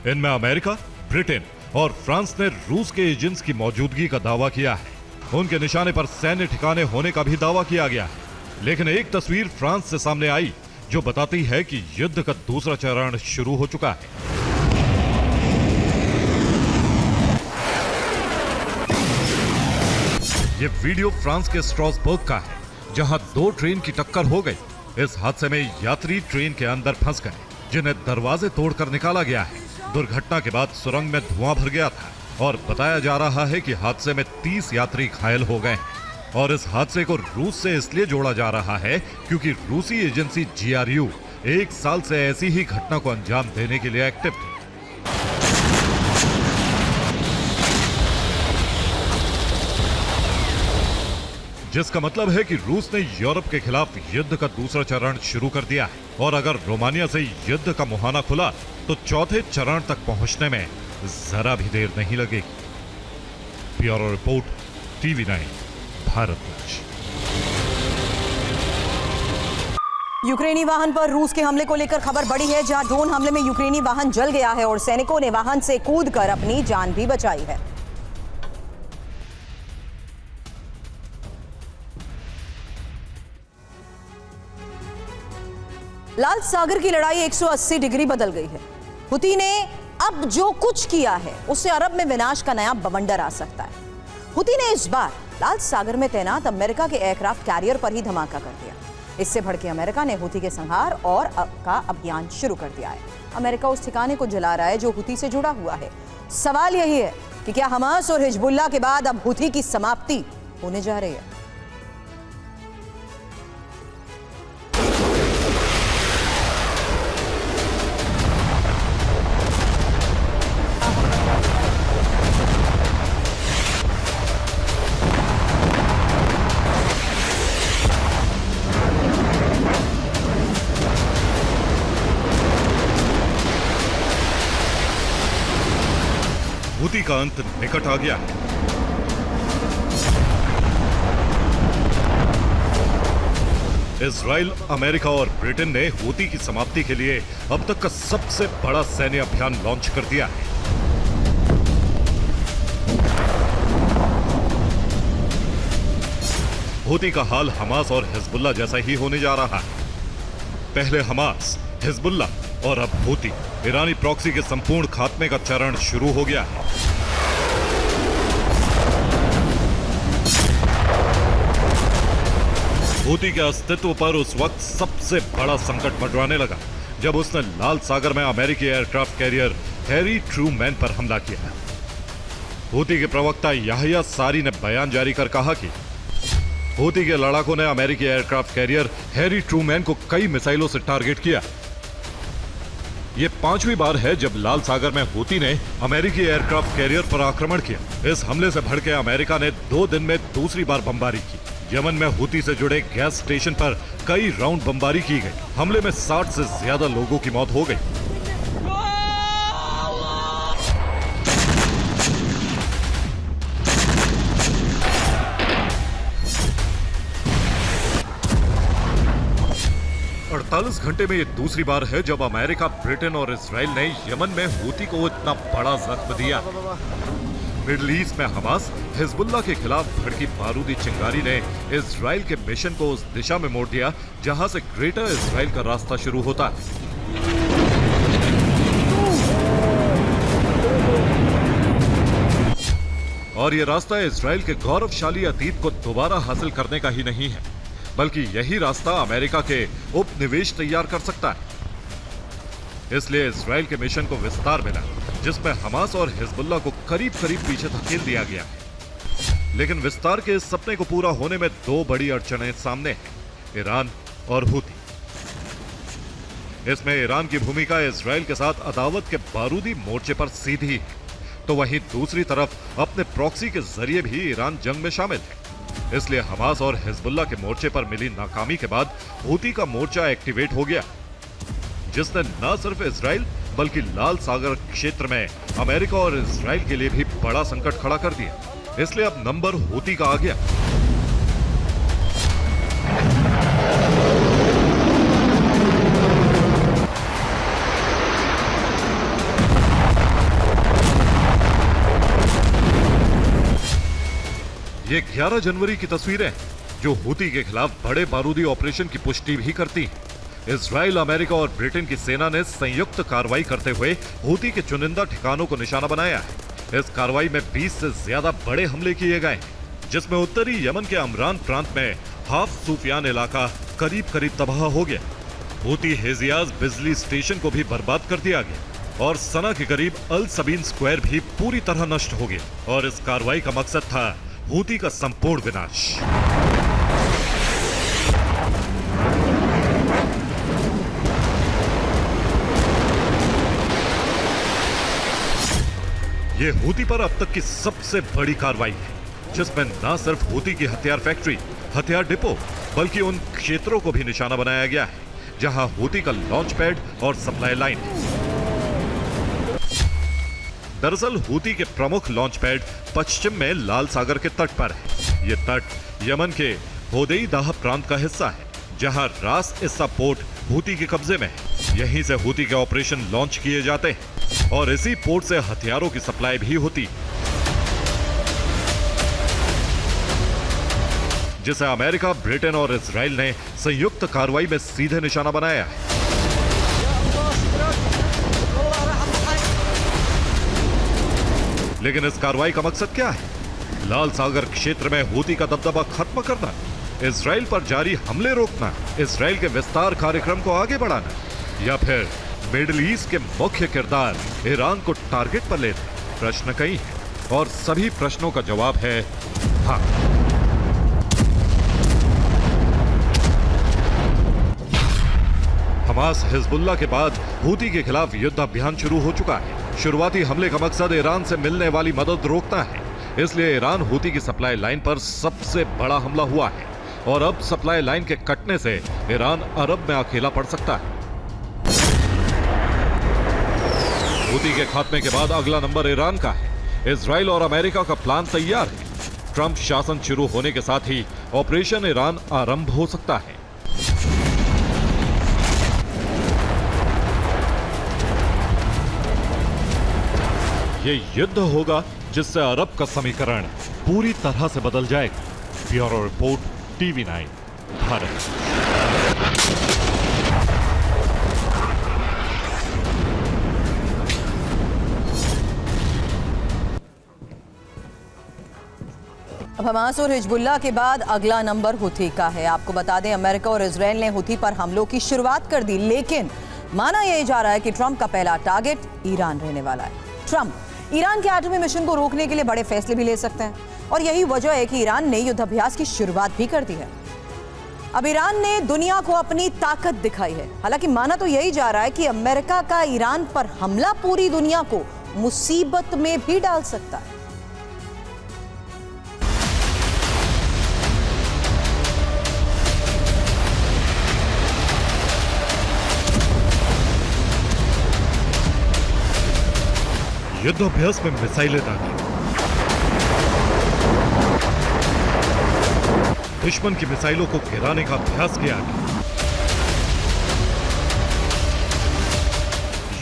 इनमें अमेरिका, ब्रिटेन और फ्रांस ने रूस के एजेंट्स की मौजूदगी का दावा किया है। उनके निशाने पर सैन्य ठिकाने होने का भी दावा किया गया है। लेकिन एक तस्वीर फ्रांस से सामने आई जो बताती है कि युद्ध का दूसरा चरण शुरू हो चुका है। यह वीडियो फ्रांस के स्ट्रासबर्ग का है, जहां 2 ट्रेन की टक्कर हो गई। इस हादसे में यात्री ट्रेन के अंदर फंस गए, जिन्हें दरवाजे तोड़कर निकाला गया है। दुर्घटना के बाद सुरंग में धुआं भर गया था और बताया जा रहा है कि हादसे में 30 यात्री घायल हो गए हैं। और इस हादसे को रूस से इसलिए जोड़ा जा रहा है क्योंकि रूसी एजेंसी GRU 1 साल से ऐसी ही घटना को अंजाम देने के लिए एक्टिव थी। जिसका मतलब है कि रूस ने यूरोप के खिलाफ युद्ध का दूसरा चरण शुरू कर दिया है। और अगर रोमानिया से युद्ध का मुहाना खुला तो चौथे चरण तक पहुंचने में जरा भी देर नहीं लगेगी। Bureau report, TV9 Bharatvarsh. यूक्रेनी वाहन पर रूस के हमले को लेकर खबर बड़ी है, जहां ड्रोन हमले में यूक्रेनी वाहन जल गया है और सैनिकों ने वाहन से कूदकर अपनी जान भी बचाई है। लाल सागर की लड़ाई 180 डिग्री बदल गई है। हुती ने अब जो कुछ किया है उससे अरब में विनाश का नया बवंडर आ सकता है। हुती ने इस बार लाल सागर में तैनात अमेरिका के एयरक्राफ्ट कैरियर पर ही धमाका कर दिया। इससे भड़के अमेरिका ने हुती के संहार और का अभियान शुरू कर दिया है। अमेरिका उस ठिकाने को जला रहा है जो हुती से जुड़ा हुआ है। सवाल यही है कि क्या हमास और हिजबुल्लाह के बाद अब हुती की समाप्ति होने जा रही है? हूती का अंत निकट आ गया है। इजराइल, अमेरिका और ब्रिटेन ने हूती की समाप्ति के लिए अब तक का सबसे बड़ा सैन्य अभियान लॉन्च कर दिया है। हूती का हाल हमास और हिजबुल्लाह जैसा ही होने जा रहा है। पहले हमास, हिजबुल्लाह और अब हूती। ईरानी प्रॉक्सी के संपूर्ण खात्मे का चरण शुरू हो गया है। हूती के अस्तित्व पर उस वक्त सबसे बड़ा संकट मंडराने लगा जब उसने लाल सागर में अमेरिकी एयरक्राफ्ट कैरियर हैरी ट्रूमैन पर हमला किया। हूती के प्रवक्ता याहिया सारी ने बयान जारी कर कहा कि हूती के लड़ाकों ने अमेरिकी एयरक्राफ्ट कैरियर हैरी ट्रूमैन को कई मिसाइलों से टारगेट किया। यह 5वीं बार है जब लाल सागर में हूती ने अमेरिकी एयरक्राफ्ट कैरियर पर आक्रमण किया। इस हमले से भड़के अमेरिका ने 2 दिन में दूसरी बार बमबारी की। यमन में हूती से जुड़े गैस स्टेशन पर कई राउंड बमबारी की गई। हमले में 60 से ज्यादा लोगों की मौत हो गई। अड़तालीस घंटे में ये दूसरी बार है जब अमेरिका, ब्रिटेन और इजराइल ने यमन में हूती को इतना बड़ा जख्म दिया। मिडिल ईस्ट में हमास, हिजबुल्लाह के खिलाफ भड़की बारूदी चिंगारी ने इजराइल के मिशन को उस दिशा में मोड़ दिया जहां से ग्रेटर इजराइल का रास्ता शुरू होता है। और ये रास्ता इजराइल के गौरवशाली अतीत को दोबारा हासिल करने का ही नहीं है, बल्कि यही रास्ता अमेरिका के उपनिवेश तैयार कर सकता है। इसलिए इजराइल के मिशन को विस्तार मिला, जिसमें हमास और हिजबुल्लाह को करीब करीब पीछे धकेल दिया गया है। लेकिन विस्तार के इस सपने को पूरा होने में 2 बड़ी अड़चनें सामने हैं, ईरान और हूती। इसमें ईरान की भूमिका इजराइल के साथ अदावत के बारूदी मोर्चे पर सीधी है, तो वहीं दूसरी तरफ अपने प्रॉक्सी के जरिए भी ईरान जंग में शामिल है। इसलिए हमास और हिजबुल्लाह के मोर्चे पर मिली नाकामी के बाद हूती का मोर्चा एक्टिवेट हो गया, जिसने न सिर्फ इजराइल बल्कि लाल सागर क्षेत्र में अमेरिका और इजराइल के लिए भी बड़ा संकट खड़ा कर दिया। इसलिए अब नंबर हूती का आ गया। ये 11 जनवरी की तस्वीरें जो हूती के खिलाफ बड़े बारूदी ऑपरेशन की पुष्टि भी करती हैं। इजराइल, अमेरिका और ब्रिटेन की सेना ने संयुक्त कार्रवाई करते हुए हूती के चुनिंदा ठिकानों को निशाना बनाया है। इस कार्रवाई में 20 से ज्यादा बड़े हमले किए गए, जिसमें उत्तरी यमन के अमरान प्रांत में हाफ सूफियान इलाका करीब करीब तबाह हो गया। हूती हेजियाज बिजली स्टेशन को भी बर्बाद कर दिया गया और सना के करीब अल सबीन स्क्वायर भी पूरी तरह नष्ट हो गया। और इस कार्रवाई का मकसद था हूती का संपूर्ण विनाश। ये हूती पर अब तक की सबसे बड़ी कार्रवाई है, जिसमें न सिर्फ हूती की हथियार फैक्ट्री, हथियार डिपो, बल्कि उन क्षेत्रों को भी निशाना बनाया गया है जहां हूती का लॉन्च पैड और सप्लाई लाइन है। दरअसल हूती के प्रमुख लॉन्च पैड पश्चिम में लाल सागर के तट पर है। ये तट यमन के होदेई दाह प्रांत का हिस्सा है, जहां रास इस्सा पोर्ट हूती के कब्जे में है। यहीं से हूती के ऑपरेशन लॉन्च किए जाते हैं और इसी पोर्ट से हथियारों की सप्लाई भी होती, जिसे अमेरिका, ब्रिटेन और इजराइल ने संयुक्त कार्रवाई में सीधे निशाना बनाया है। लेकिन इस कार्रवाई का मकसद क्या है? लाल सागर क्षेत्र में हूती का दबदबा खत्म करना, इजराइल पर जारी हमले रोकना, इजराइल के विस्तार कार्यक्रम को आगे बढ़ाना, या फिर मिडिल ईस्ट के मुख्य किरदार ईरान को टारगेट पर लेना? प्रश्न कई हैं और सभी प्रश्नों का जवाब है हाँ। हमास, हिजबुल्लाह के बाद हूती के खिलाफ युद्ध अभियान शुरू हो चुका है। शुरुआती हमले का मकसद ईरान से मिलने वाली मदद रोकना है, इसलिए ईरान हूती की सप्लाई लाइन पर सबसे बड़ा हमला हुआ है और अब सप्लाई लाइन के कटने से ईरान अरब में अकेला पड़ सकता है। हूती के खात्मे के बाद अगला नंबर ईरान का है। इजराइल और अमेरिका का प्लान तैयार है। ट्रंप शासन शुरू होने के साथ ही ऑपरेशन ईरान आरंभ हो सकता है। ये युद्ध होगा जिससे अरब का समीकरण पूरी तरह से बदल जाएगा। Bureau report, TV9 Bharat. अब हमास और हिजबुल्लाह के बाद अगला नंबर हुथी का है। आपको बता दें, अमेरिका और इजराइल ने हुथी पर हमलों की शुरुआत कर दी, लेकिन माना यह जा रहा है कि ट्रंप का पहला टारगेट ईरान रहने वाला है। ट्रंप ईरान के एटमी मिशन को रोकने के लिए बड़े फैसले भी ले सकते हैं और यही वजह है कि ईरान ने युद्धाभ्यास की शुरुआत भी कर दी है। अब ईरान ने दुनिया को अपनी ताकत दिखाई है। हालांकि माना तो यही जा रहा है कि अमेरिका का ईरान पर हमला पूरी दुनिया को मुसीबत में भी डाल सकता है। युद्धाभ्यास में मिसाइलें दागी, दुश्मन की मिसाइलों को गिराने का अभ्यास किया गया।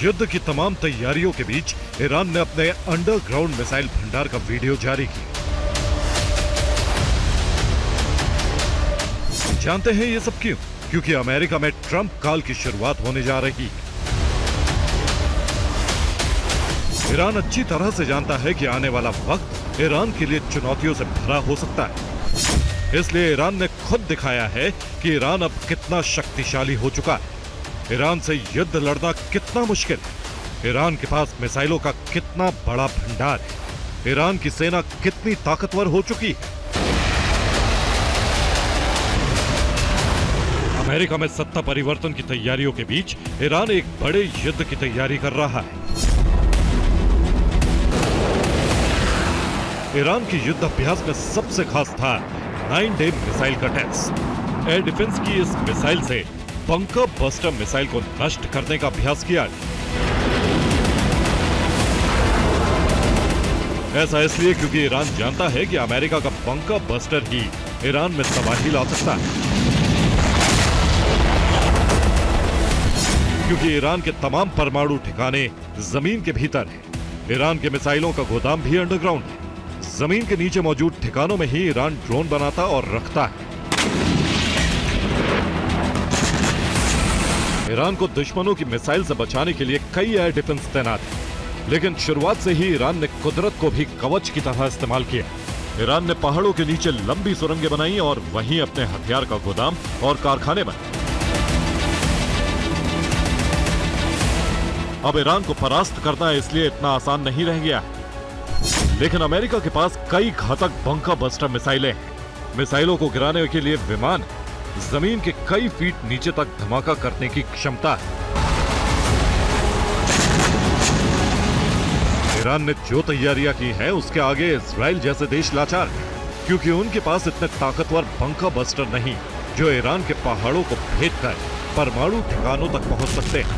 युद्ध की तमाम तैयारियों के बीच ईरान ने अपने अंडरग्राउंड मिसाइल भंडार का वीडियो जारी किया। जानते हैं ये सब क्यों? क्योंकि अमेरिका में ट्रंप काल की शुरुआत होने जा रही है। ईरान अच्छी तरह से जानता है कि आने वाला वक्त ईरान के लिए चुनौतियों से भरा हो सकता है। इसलिए ईरान ने खुद दिखाया है कि ईरान अब कितना शक्तिशाली हो चुका है। ईरान से युद्ध लड़ना कितना मुश्किल है। ईरान के पास मिसाइलों का कितना बड़ा भंडार है। ईरान की सेना कितनी ताकतवर हो चुकी है। अमेरिका में सत्ता परिवर्तन की तैयारियों के बीच ईरान एक बड़े युद्ध की तैयारी कर रहा है। ईरान की युद्ध अभ्यास में सबसे खास था 9-डे मिसाइल का टेस्ट। एयर डिफेंस की इस मिसाइल से बंकर बस्टर मिसाइल को नष्ट करने का अभ्यास किया गया। ऐसा इसलिए क्योंकि ईरान जानता है कि अमेरिका का बंकर बस्टर ही ईरान में तबाही ला सकता है। क्योंकि ईरान के तमाम परमाणु ठिकाने जमीन के भीतर हैं। ईरान के मिसाइलों का गोदाम भी अंडरग्राउंड है। जमीन के नीचे मौजूद ठिकानों में ही ईरान ड्रोन बनाता और रखता है। ईरान को दुश्मनों की मिसाइल से बचाने के लिए कई एयर डिफेंस तैनात हैं, लेकिन शुरुआत से ही ईरान ने कुदरत को भी कवच की तरह इस्तेमाल किया। ईरान ने पहाड़ों के नीचे लंबी सुरंगें बनाई और वहीं अपने हथियार का गोदाम और कारखाने बनाए। अब ईरान को परास्त करना इसलिए इतना आसान नहीं रह गया है। लेकिन अमेरिका के पास कई घातक बंकर बस्टर मिसाइलें हैं। मिसाइलों को गिराने के लिए विमान है। जमीन के कई फीट नीचे तक धमाका करने की क्षमता है। ईरान ने जो तैयारियां की हैं, उसके आगे इजराइल जैसे देश लाचार हैं, क्योंकि उनके पास इतने ताकतवर बंकर बस्टर नहीं जो ईरान के पहाड़ों को भेदकर परमाणु ठिकानों तक पहुंच सकते हैं।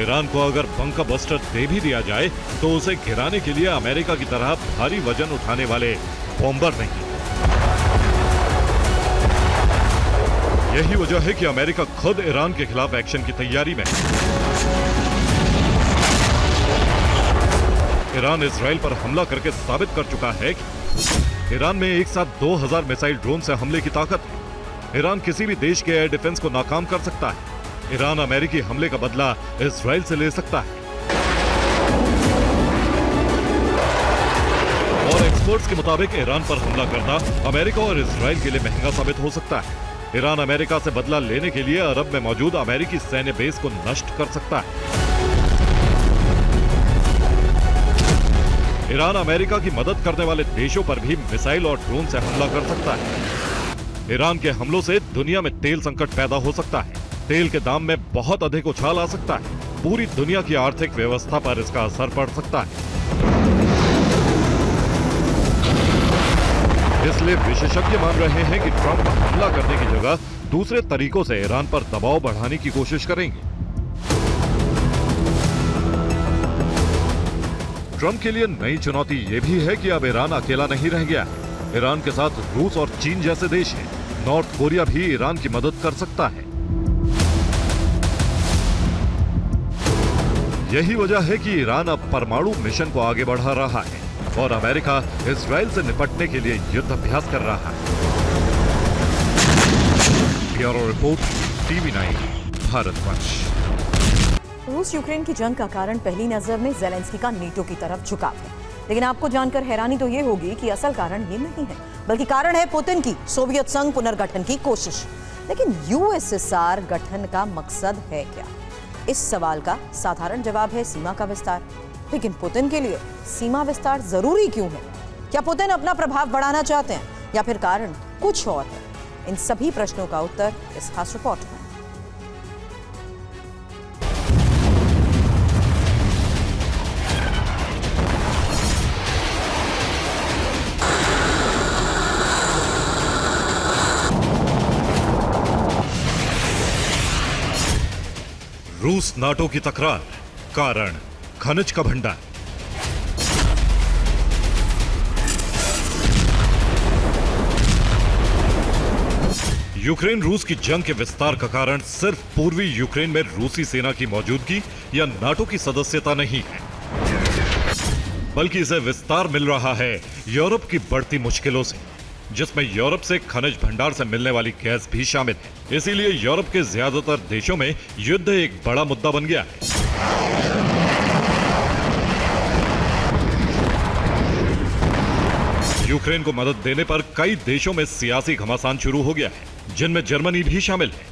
ईरान को अगर बंकर बस्टर दे भी दिया जाए तो उसे गिराने के लिए अमेरिका की तरह भारी वजन उठाने वाले बॉम्बर नहीं। यही वजह है कि अमेरिका खुद ईरान के खिलाफ एक्शन की तैयारी में है। ईरान इजराइल पर हमला करके साबित कर चुका है कि ईरान में एक साथ 2000 मिसाइल ड्रोन से हमले की ताकत है। ईरान किसी भी देश के एयर डिफेंस को नाकाम कर सकता है। ईरान अमेरिकी हमले का बदला इजराइल से ले सकता है। और एक्सपर्ट्स के मुताबिक ईरान पर हमला करना अमेरिका और इजराइल के लिए महंगा साबित हो सकता है। ईरान अमेरिका से बदला लेने के लिए अरब में मौजूद अमेरिकी सैन्य बेस को नष्ट कर सकता है। ईरान अमेरिका की मदद करने वाले देशों पर भी मिसाइल और ड्रोन से हमला कर सकता है। ईरान के हमलों से दुनिया में तेल संकट पैदा हो सकता है। तेल के दाम में बहुत अधिक उछाल आ सकता है। पूरी दुनिया की आर्थिक व्यवस्था पर इसका असर पड़ सकता है। इसलिए विशेषज्ञ मान रहे हैं कि ट्रंप हमला करने की जगह दूसरे तरीकों से ईरान पर दबाव बढ़ाने की कोशिश करेंगे। ट्रंप के लिए नई चुनौती ये भी है कि अब ईरान अकेला नहीं रह गया। ईरान के साथ रूस और चीन जैसे देश हैं। नॉर्थ कोरिया भी ईरान की मदद कर सकता है। यही वजह है कि ईरान अब परमाणु मिशन को आगे बढ़ा रहा है और अमेरिका इजराइल से निपटने के लिए युद्ध अभ्यास कर रहा है। Bureau report, TV9 Bharatvarsh. रूस यूक्रेन की जंग का कारण पहली नजर में जेलेंस्की का नेटो की तरफ झुकाव है, लेकिन आपको जानकर हैरानी तो ये होगी कि असल कारण ये नहीं है, बल्कि कारण है पुतिन की सोवियत संघ पुनर्गठन की कोशिश। लेकिन यूएसएसआर गठन का मकसद है क्या? इस सवाल का साधारण जवाब है सीमा का विस्तार। लेकिन पुतिन के लिए सीमा विस्तार जरूरी क्यों है? क्या पुतिन अपना प्रभाव बढ़ाना चाहते हैं या फिर कारण कुछ और है? इन सभी प्रश्नों का उत्तर इस खास रिपोर्ट में। रूस नाटो की तकरार, कारण खनिज का भंडार। यूक्रेन रूस की जंग के विस्तार का कारण सिर्फ पूर्वी यूक्रेन में रूसी सेना की मौजूदगी या नाटो की सदस्यता नहीं है, बल्कि इसे विस्तार मिल रहा है यूरोप की बढ़ती मुश्किलों से, जिसमें यूरोप से खनिज भंडार से मिलने वाली गैस भी शामिल है। इसीलिए यूरोप के ज्यादातर देशों में युद्ध एक बड़ा मुद्दा बन गया है। यूक्रेन को मदद देने पर कई देशों में सियासी घमासान शुरू हो गया है, जिनमें जर्मनी भी शामिल है।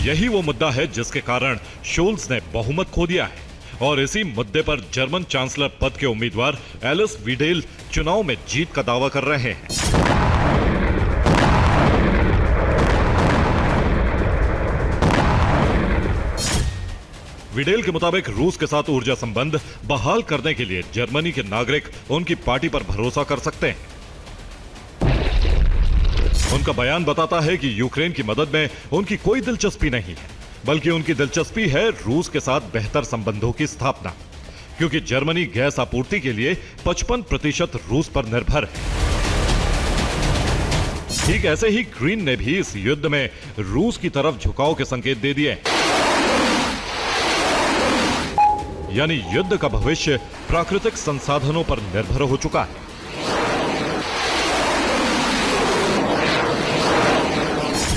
यही वो मुद्दा है जिसके कारण शोल्स ने बहुमत खो दिया है और इसी मुद्दे पर जर्मन चांसलर पद के उम्मीदवार एलिस वीडेल चुनाव में जीत का दावा कर रहे हैं। विडेल के मुताबिक रूस के साथ ऊर्जा संबंध बहाल करने के लिए जर्मनी के नागरिक उनकी पार्टी पर भरोसा कर सकते हैं। उनका बयान बताता है कि यूक्रेन की मदद में उनकी कोई दिलचस्पी नहीं है, बल्कि उनकी दिलचस्पी है रूस के साथ बेहतर संबंधों की स्थापना, क्योंकि जर्मनी गैस आपूर्ति के लिए 55% रूस पर निर्भर है। ठीक ऐसे ही ग्रीन ने भी इस युद्ध में रूस की तरफ झुकाव के संकेत दे दिए, यानी युद्ध का भविष्य प्राकृतिक संसाधनों पर निर्भर हो चुका है।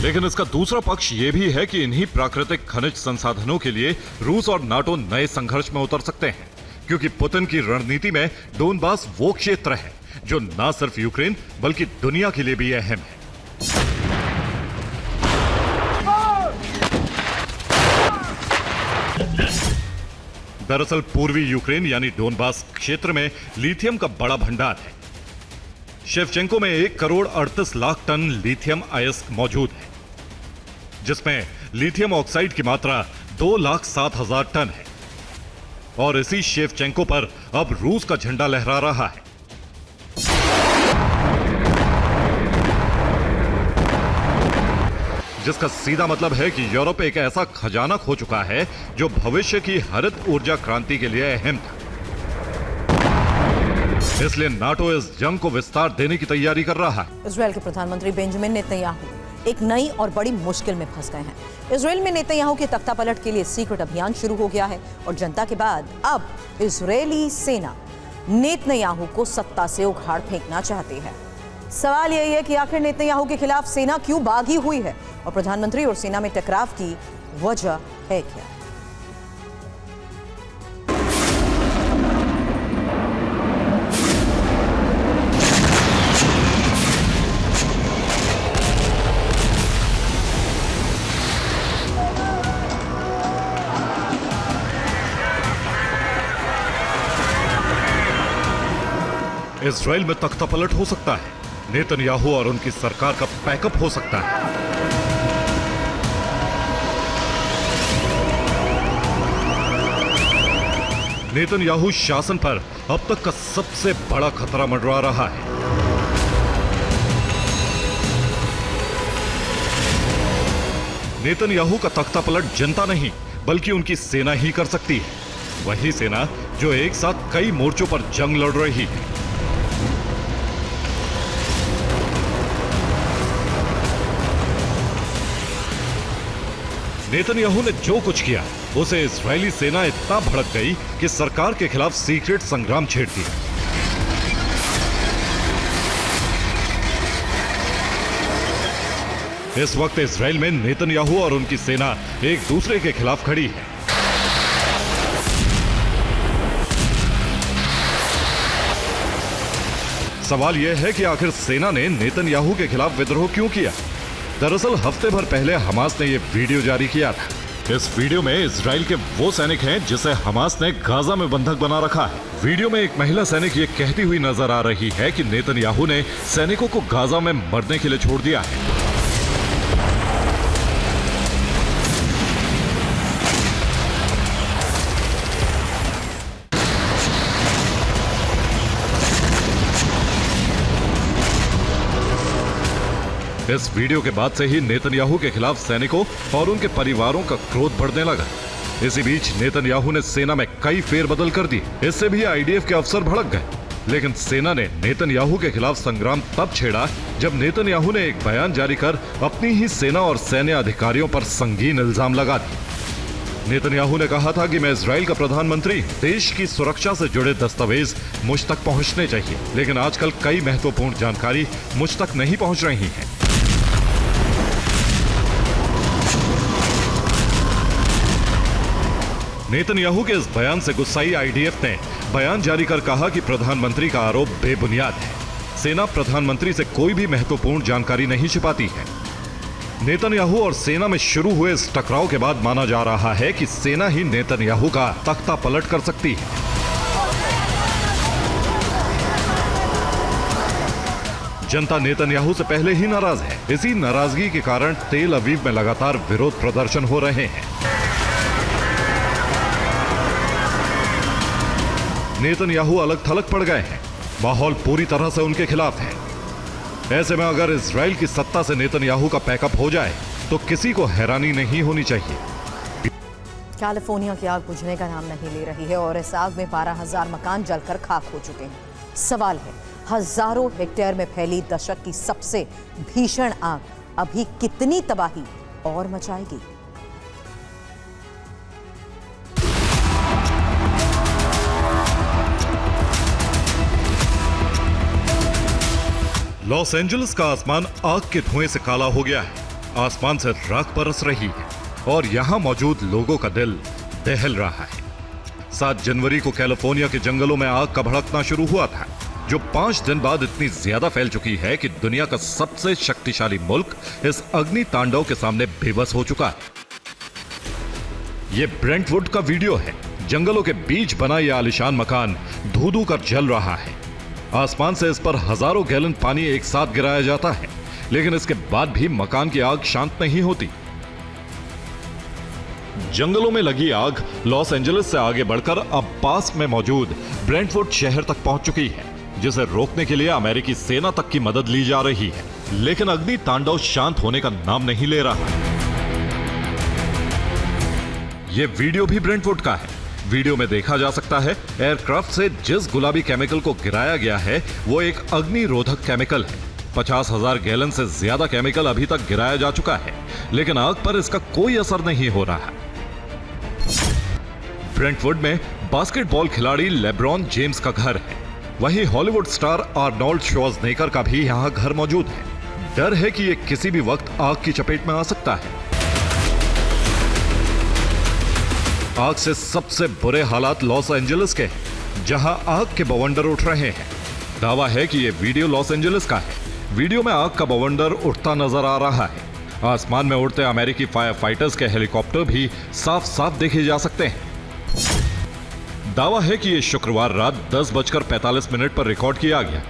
लेकिन इसका दूसरा पक्ष यह भी है कि इन्हीं प्राकृतिक खनिज संसाधनों के लिए रूस और नाटो नए संघर्ष में उतर सकते हैं, क्योंकि पुतिन की रणनीति में डोनबास वो क्षेत्र है जो न सिर्फ यूक्रेन बल्कि दुनिया के लिए भी अहम है। दरअसल पूर्वी यूक्रेन यानी डोनबास क्षेत्र में लिथियम का बड़ा भंडार है। शेवचेंको में 1,38,00,000 टन लिथियम अयस्क मौजूद है, जिसमें लिथियम ऑक्साइड की मात्रा 2,07,000 टन है और इसी शेवचेंको पर अब रूस का झंडा लहरा रहा है। जिसका सीधा मतलब है कि यूरोप एक ऐसा खजाना खो चुका है जो भविष्य की हरित ऊर्जा क्रांति के लिए अहम था। इसलिए नाटो इस जंग को विस्तार देने की तैयारी कर रहा है। इजराइल के प्रधानमंत्री बेंजामिन नेतन्याहू एक नई और बड़ी मुश्किल में फंस गए हैं। इजराइल में नेतन्याहू के तख्तापलट के लिए सीक्रेट अभियान शुरू हो गया है और जनता के बाद अब इजरायली सेना नेतन्याहू को सत्ता से उखाड़ फेंकना चाहती है। सवाल यही है कि आखिर नेतन्याहू के खिलाफ सेना क्यों बागी हुई है और प्रधानमंत्री और सेना में टकराव की वजह है क्या? इजराइल में तख्तापलट हो सकता है, नेतन्याहू और उनकी सरकार का पैकअप हो सकता है। नेतन्याहू शासन पर अब तक का सबसे बड़ा खतरा मंडरा रहा है। नेतन्याहू का तख्तापलट जनता नहीं बल्कि उनकी सेना ही कर सकती है। वही सेना जो एक साथ कई मोर्चों पर जंग लड़ रही है। नेतन्याहू ने जो कुछ किया उसे इस्राएली सेना इतना भड़क गई कि सरकार के खिलाफ सीक्रेट संग्राम छेड़ दिया। इस वक्त इस्राएल में नेतन्याहू और उनकी सेना एक दूसरे के खिलाफ खड़ी है। सवाल यह है कि आखिर सेना ने नेतन्याहू के खिलाफ विद्रोह क्यों किया? दरअसल हफ्ते भर पहले हमास ने यह वीडियो जारी किया था। इस वीडियो में इजराइल के वो सैनिक हैं जिसे हमास ने गाजा में बंधक बना रखा है। वीडियो में एक महिला सैनिक ये कहती हुई नजर आ रही है कि नेतन्याहू ने सैनिकों को गाजा में मरने के लिए छोड़ दिया है। इस वीडियो के बाद से ही नेतन्याहू के खिलाफ सैनिकों और उनके परिवारों का क्रोध बढ़ने लगा। इसी बीच नेतन्याहू ने सेना में कई फेरबदल कर दिए। इससे भी आईडीएफ के अफसर भड़क गए। लेकिन सेना ने नेतन्याहू के खिलाफ संग्राम तब छेड़ा जब नेतन्याहू ने एक बयान जारी कर अपनी ही सेना और सैन्य अधिकारियों पर संगीन इल्जाम लगा दिए। नेतन्याहू ने कहा था कि मैं इजराइल का प्रधानमंत्री, देश की सुरक्षा से जुड़े दस्तावेज मुझ तक पहुंचने चाहिए, लेकिन आजकल कई महत्वपूर्ण जानकारी मुझ तक नहीं पहुंच रही है। नेतन्याहू के इस बयान से गुस्साई आईडीएफ ने बयान जारी कर कहा कि प्रधानमंत्री का आरोप बेबुनियाद है। सेना प्रधानमंत्री से कोई भी महत्वपूर्ण जानकारी नहीं छिपाती है। नेतन्याहू और सेना में शुरू हुए इस टकराव के बाद माना जा रहा है कि सेना ही नेतन्याहू का तख्ता पलट कर सकती है। जनता नेतन्याहू से पहले ही नाराज है। इसी नाराजगी के कारण तेल अवीव में लगातार विरोध प्रदर्शन हो रहे हैं। नेतन्याहू अलग थलग पड़ गए हैं। माहौल पूरी तरह से उनके खिलाफ है। ऐसे में अगर इजराइल की सत्ता से नेतन्याहू का पैकअप हो जाए तो किसी को हैरानी नहीं होनी चाहिए। कैलिफोर्निया की आग बुझने का नाम नहीं ले रही है और इस आग में 12,000 मकान जलकर खाक हो चुके हैं। सवाल है, हजारों हेक्टेयर में फैली दशक की सबसे भीषण आग अभी कितनी तबाही और मचाएगी? लॉस एंजलिस का आसमान आग के धुएं से काला हो गया है। आसमान से राख बरस रही है और यहां मौजूद लोगों का दिल दहल रहा है। 7 जनवरी को कैलिफोर्निया के जंगलों में आग का भड़कना शुरू हुआ था, जो 5 दिन बाद इतनी ज्यादा फैल चुकी है कि दुनिया का सबसे शक्तिशाली मुल्क इस अग्नि तांडव के सामने बेबस हो चुका है। यह ब्रेंटवुड का वीडियो है। जंगलों के बीच बना यह आलीशान मकान धू-धू कर जल रहा है। आसमान से इस पर हजारों गैलन पानी एक साथ गिराया जाता है, लेकिन इसके बाद भी मकान की आग शांत नहीं होती। जंगलों में लगी आग लॉस एंजलिस से आगे बढ़कर अब पास में मौजूद ब्रेंटवुड शहर तक पहुंच चुकी है, जिसे रोकने के लिए अमेरिकी सेना तक की मदद ली जा रही है। लेकिन अग्नि तांडव शांत होने का नाम नहीं ले रहा। यह वीडियो भी ब्रेंटवुड का है। वीडियो में देखा जा सकता है एयरक्राफ्ट से जिस गुलाबी केमिकल को गिराया गया है वो एक अग्नि रोधक केमिकल है। 50,000 गैलन से ज्यादा केमिकल अभी तक गिराया जा चुका है, लेकिन आग पर इसका कोई असर नहीं हो रहा। ब्रेंटवुड में बास्केटबॉल खिलाड़ी लेब्रॉन जेम्स का घर है। वहीं हॉलीवुड स्टार आर्नोल्ड श्वार्ज़नेगर का भी यहां घर मौजूद है। डर है कि यह किसी भी वक्त आग की चपेट में आ सकता है। आग से सबसे बुरे हालात लॉस एंजलिस के हैं, जहां आग के बवंडर उठ रहे हैं। दावा है कि यह वीडियो लॉस एंजलिस का है। वीडियो में आग का बवंडर उठता नजर आ रहा है। आसमान में उड़ते अमेरिकी फायर फाइटर्स के हेलीकॉप्टर भी साफ साफ देखे जा सकते हैं। दावा है कि यह शुक्रवार रात 10:45 पर रिकॉर्ड किया गया।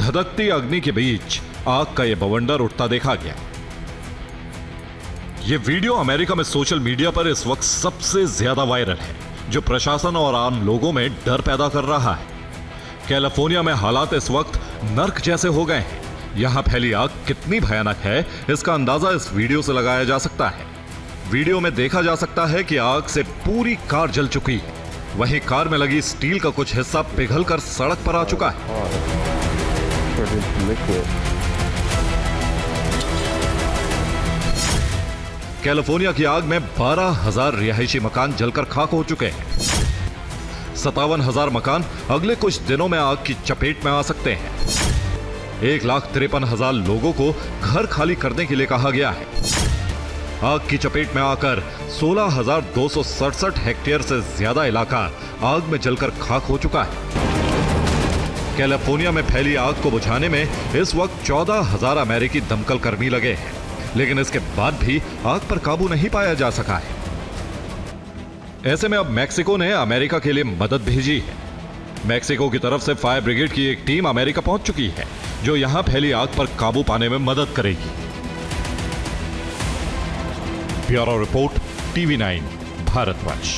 धधकती अग्नि के बीच आग का यह बवंडर उठता देखा गया। यह वीडियो अमेरिका में सोशल मीडिया पर इस वक्त सबसे ज्यादा वायरल है, जो प्रशासन और आम लोगों में डर पैदा कर रहा है। कैलिफोर्निया में हालात इस वक्त नर्क जैसे हो गए हैं। यहां फैली आग कितनी भयानक है, इसका अंदाजा इस वीडियो से लगाया जा सकता है। वीडियो में देखा जा सकता है कि आग से पूरी कार जल चुकी है। वहीं कार में लगी स्टील का कुछ हिस्सा पिघलकर सड़क पर आ चुका है। कैलिफोर्निया की आग में 12,000 रिहायशी मकान जलकर खाक हो चुके हैं। 57,000 मकान अगले कुछ दिनों में आग की चपेट में आ सकते हैं। 1,53,000 लोगों को घर खाली करने के लिए कहा गया है। आग की चपेट में आकर 16,267 हेक्टेयर से ज्यादा इलाका आग में जलकर खाक हो चुका है। कैलिफोर्निया में फैली आग को बुझाने में इस वक्त 14,000 अमेरिकी दमकल कर्मी लगे हैं, लेकिन इसके बाद भी आग पर काबू नहीं पाया जा सका है। ऐसे में अब मैक्सिको ने अमेरिका के लिए मदद भेजी है। मैक्सिको की तरफ से फायर ब्रिगेड की एक टीम अमेरिका पहुंच चुकी है, जो यहां फैली आग पर काबू पाने में मदद करेगी। Bureau report, TV9 Bharatvarsh.